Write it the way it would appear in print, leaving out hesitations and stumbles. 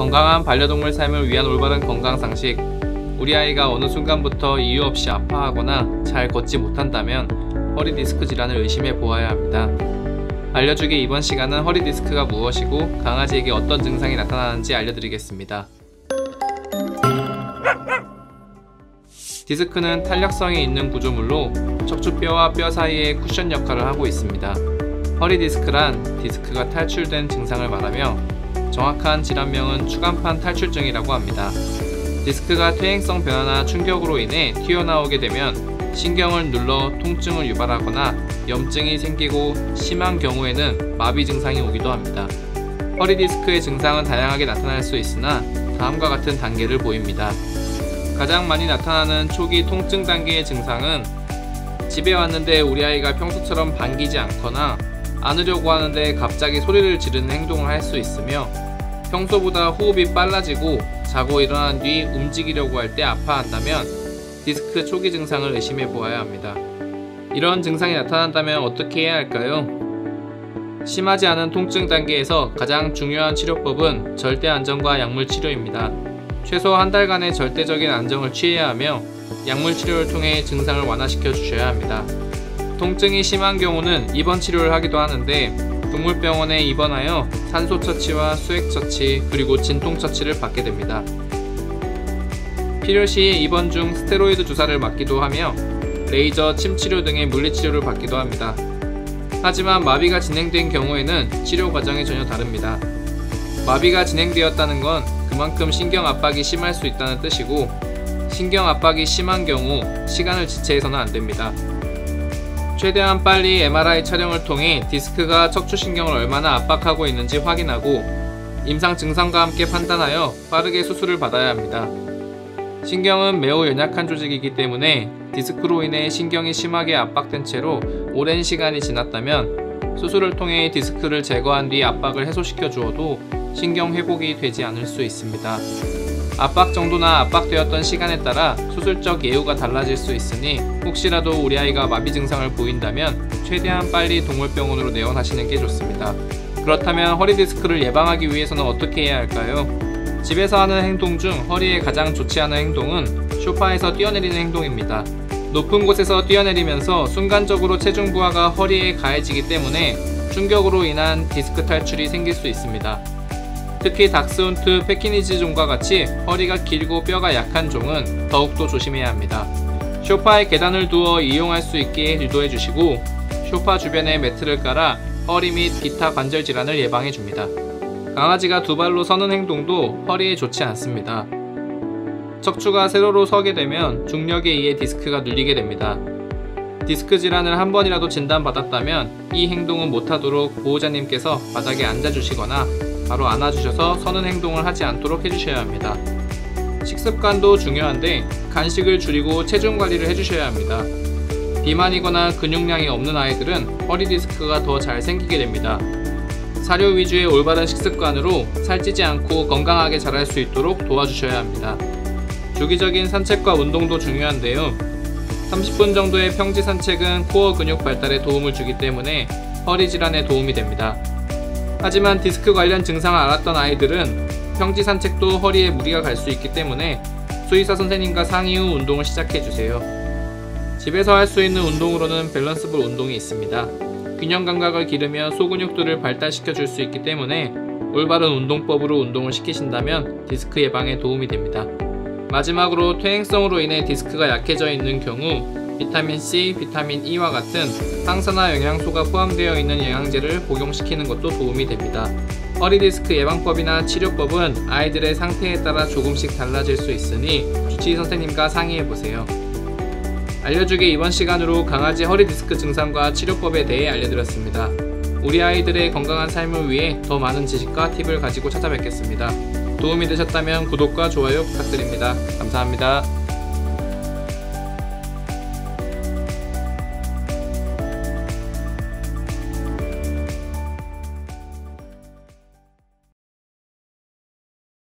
건강한 반려동물 삶을 위한 올바른 건강상식. 우리 아이가 어느 순간부터 이유 없이 아파하거나 잘 걷지 못한다면 허리 디스크 질환을 의심해 보아야 합니다. 알려주기 이번 시간은 허리 디스크가 무엇이고 강아지에게 어떤 증상이 나타나는지 알려드리겠습니다. 디스크는 탄력성이 있는 구조물로 척추뼈와 뼈 사이의 쿠션 역할을 하고 있습니다. 허리 디스크란 디스크가 탈출된 증상을 말하며 정확한 질환명은 추간판 탈출증이라고 합니다. 디스크가 퇴행성 변화나 충격으로 인해 튀어나오게 되면 신경을 눌러 통증을 유발하거나 염증이 생기고 심한 경우에는 마비 증상이 오기도 합니다. 허리 디스크의 증상은 다양하게 나타날 수 있으나 다음과 같은 단계를 보입니다. 가장 많이 나타나는 초기 통증 단계의 증상은 집에 왔는데 우리 아이가 평소처럼 반기지 않거나 안으려고 하는데 갑자기 소리를 지르는 행동을 할 수 있으며 평소보다 호흡이 빨라지고 자고 일어난 뒤 움직이려고 할 때 아파한다면 디스크 초기 증상을 의심해 보아야 합니다. 이런 증상이 나타난다면 어떻게 해야 할까요? 심하지 않은 통증 단계에서 가장 중요한 치료법은 절대 안정과 약물 치료입니다. 최소 한 달간의 절대적인 안정을 취해야 하며 약물 치료를 통해 증상을 완화시켜 주셔야 합니다. 통증이 심한 경우는 입원 치료를 하기도 하는데 동물병원에 입원하여 산소 처치와 수액 처치 그리고 진통 처치를 받게 됩니다. 필요시 입원 중 스테로이드 주사를 맞기도 하며 레이저, 침 치료 등의 물리치료를 받기도 합니다. 하지만 마비가 진행된 경우에는 치료 과정이 전혀 다릅니다. 마비가 진행되었다는 건 그만큼 신경 압박이 심할 수 있다는 뜻이고 신경 압박이 심한 경우 시간을 지체해서는 안 됩니다. 최대한 빨리 MRI 촬영을 통해 디스크가 척추신경을 얼마나 압박하고 있는지 확인하고 임상 증상과 함께 판단하여 빠르게 수술을 받아야 합니다. 신경은 매우 연약한 조직이기 때문에 디스크로 인해 신경이 심하게 압박된 채로 오랜 시간이 지났다면 수술을 통해 디스크를 제거한 뒤 압박을 해소시켜 주어도 신경 회복이 되지 않을 수 있습니다. 압박 정도나 압박되었던 시간에 따라 수술적 예후가 달라질 수 있으니 혹시라도 우리 아이가 마비 증상을 보인다면 최대한 빨리 동물병원으로 내원하시는 게 좋습니다. 그렇다면 허리 디스크를 예방하기 위해서는 어떻게 해야 할까요? 집에서 하는 행동 중 허리에 가장 좋지 않은 행동은 소파에서 뛰어내리는 행동입니다. 높은 곳에서 뛰어내리면서 순간적으로 체중 부하가 허리에 가해지기 때문에 충격으로 인한 디스크 탈출이 생길 수 있습니다. 특히 닥스훈트, 페키니지 종과 같이 허리가 길고 뼈가 약한 종은 더욱더 조심해야 합니다. 소파에 계단을 두어 이용할 수 있게 유도해 주시고 소파 주변에 매트를 깔아 허리 및 기타 관절 질환을 예방해 줍니다. 강아지가 두 발로 서는 행동도 허리에 좋지 않습니다. 척추가 세로로 서게 되면 중력에 의해 디스크가 눌리게 됩니다. 디스크 질환을 한 번이라도 진단받았다면 이 행동은 못하도록 보호자님께서 바닥에 앉아주시거나 바로 안아주셔서 서는 행동을 하지 않도록 해주셔야 합니다. 식습관도 중요한데 간식을 줄이고 체중 관리를 해주셔야 합니다. 비만이거나 근육량이 없는 아이들은 허리 디스크가 더 잘 생기게 됩니다. 사료 위주의 올바른 식습관으로 살찌지 않고 건강하게 자랄 수 있도록 도와주셔야 합니다. 주기적인 산책과 운동도 중요한데요. 30분 정도의 평지 산책은 코어 근육 발달에 도움을 주기 때문에 허리 질환에 도움이 됩니다. 하지만 디스크 관련 증상을 앓았던 아이들은 평지 산책도 허리에 무리가 갈 수 있기 때문에 수의사 선생님과 상의 후 운동을 시작해주세요. 집에서 할 수 있는 운동으로는 밸런스볼 운동이 있습니다. 균형 감각을 기르며 소근육들을 발달시켜 줄 수 있기 때문에 올바른 운동법으로 운동을 시키신다면 디스크 예방에 도움이 됩니다. 마지막으로 퇴행성으로 인해 디스크가 약해져 있는 경우 비타민C, 비타민 E와 같은 항산화 영양소가 포함되어 있는 영양제를 복용시키는 것도 도움이 됩니다. 허리 디스크 예방법이나 치료법은 아이들의 상태에 따라 조금씩 달라질 수 있으니 주치의 선생님과 상의해보세요. 알려주기 이번 시간으로 강아지 허리 디스크 증상과 치료법에 대해 알려드렸습니다. 우리 아이들의 건강한 삶을 위해 더 많은 지식과 팁을 가지고 찾아뵙겠습니다. 도움이 되셨다면 구독과 좋아요 부탁드립니다. 감사합니다.